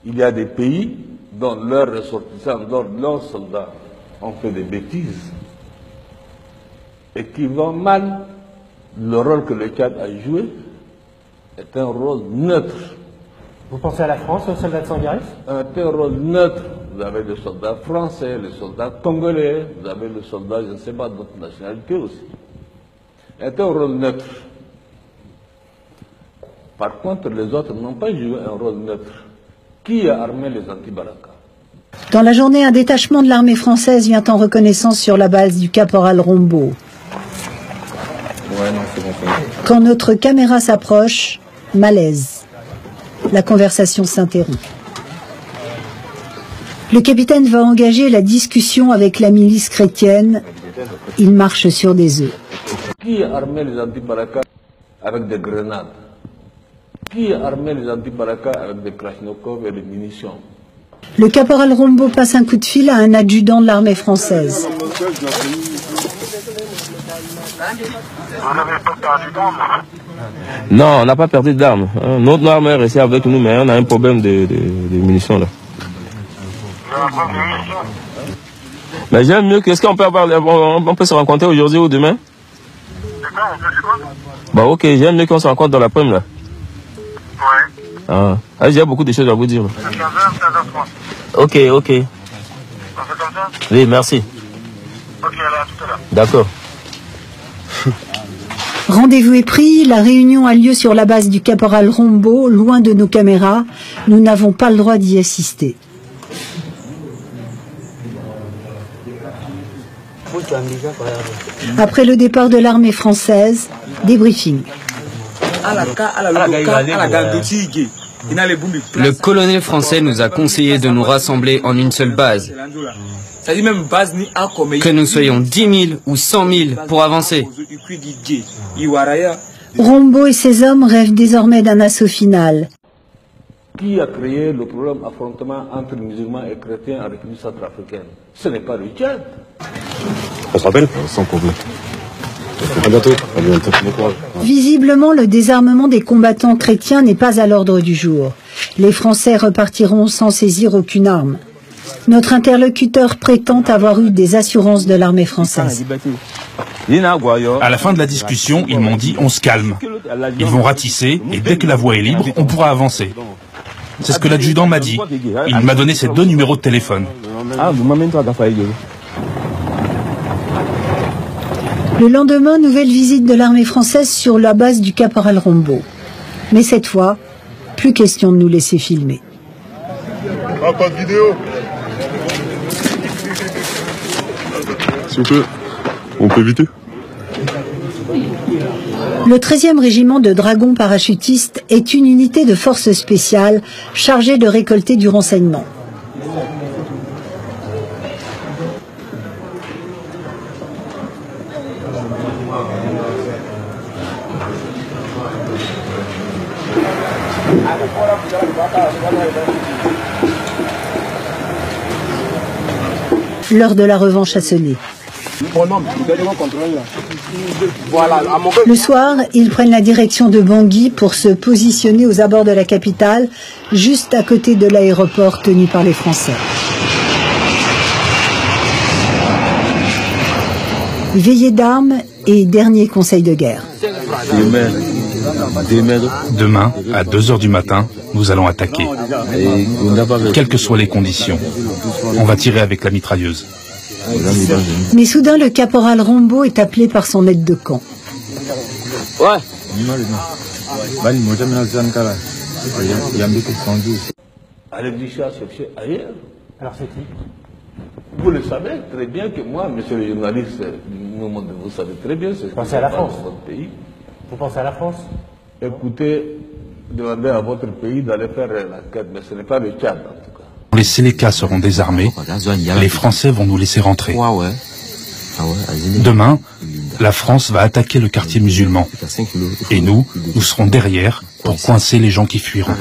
Il y a des pays dont leurs ressortissants, dont leurs soldats ont fait des bêtises et qui vont mal. Le rôle que le Tchad a joué est un rôle neutre. Vous pensez à la France, aux soldats de Sangaris? C'est un rôle neutre. Vous avez les soldats français, les soldats congolais, vous avez les soldats, je ne sais pas, d'autres nationalités aussi. C'est un rôle neutre. Par contre, les autres n'ont pas joué un rôle neutre. Qui a armé les anti-Baraka? Dans la journée, un détachement de l'armée française vient en reconnaissance sur la base du caporal Rombo. Quand notre caméra s'approche, malaise. La conversation s'interrompt. Le capitaine va engager la discussion avec la milice chrétienne. Il marche sur des œufs. Qui a armé les anti-Baraka avec des grenades? Qui a armé les anti-Baraka avec des Krachnikov et des munitions? Le caporal Rombo passe un coup de fil à un adjudant de l'armée française. Non, on n'a pas perdu d'armes. Notre arme est restée avec nous, mais on a un problème de munitions là. Mais j'aime mieux. Qu'est-ce qu'on peut avoir? On peut se rencontrer aujourd'hui ou demain? Bah ok, j'aime mieux qu'on se rencontre dans l'après-midi là. Ouais. Ah, j'ai beaucoup de choses à vous dire. Ok, ok. On fait comme ça? Oui, merci. Ok, alors à tout à l'heure. D'accord. Rendez-vous est pris, la réunion a lieu sur la base du caporal Rombo, loin de nos caméras. Nous n'avons pas le droit d'y assister. Après le départ de l'armée française, débriefing. Le colonel français nous a conseillé de nous rassembler en une seule base. Que nous soyons 10 000 ou 100 000 pour avancer. Rombo et ses hommes rêvent désormais d'un assaut final. Qui a créé le problème d'affrontement entre musulmans et chrétiens en République centrafricaine? Ce n'est pas le Tchad. On se rappelle? Sans problème. À bientôt. À bientôt. Visiblement, le désarmement des combattants chrétiens n'est pas à l'ordre du jour. Les Français repartiront sans saisir aucune arme. Notre interlocuteur prétend avoir eu des assurances de l'armée française. À la fin de la discussion, ils m'ont dit on se calme. Ils vont ratisser et dès que la voie est libre, on pourra avancer. C'est ce que l'adjudant m'a dit. Il m'a donné ses 2 numéros de téléphone. Le lendemain, nouvelle visite de l'armée française sur la base du caporal Rombo. Mais cette fois, plus question de nous laisser filmer. Ah, pas de vidéo. S'il vous plaît, on peut éviter? Le 13e régiment de dragons parachutistes est une unité de force spéciale chargée de récolter du renseignement. L'heure de la revanche a sonné. Le soir, ils prennent la direction de Bangui pour se positionner aux abords de la capitale, juste à côté de l'aéroport tenu par les Français. Veillée d'armes et dernier conseil de guerre. Demain, à 2 h du matin, nous allons attaquer. Quelles que soient les conditions. On va tirer avec la mitrailleuse. Mais soudain, le caporal Rombo est appelé par son aide de camp. Ouais. Allez chercher ailleurs. Alors c'est qui? Vous le savez très bien que moi, monsieur le journaliste, vous savez très bien ce que pensez à la France. Votre pays. Vous pensez à la France? Écoutez, demandez à votre pays d'aller faire l'enquête, mais ce n'est pas le Tchad en tout cas. Les Sélékas seront désarmés, les Français vont nous laisser rentrer. Demain, la France va attaquer le quartier musulman. Et nous serons derrière pour coincer les gens qui fuiront.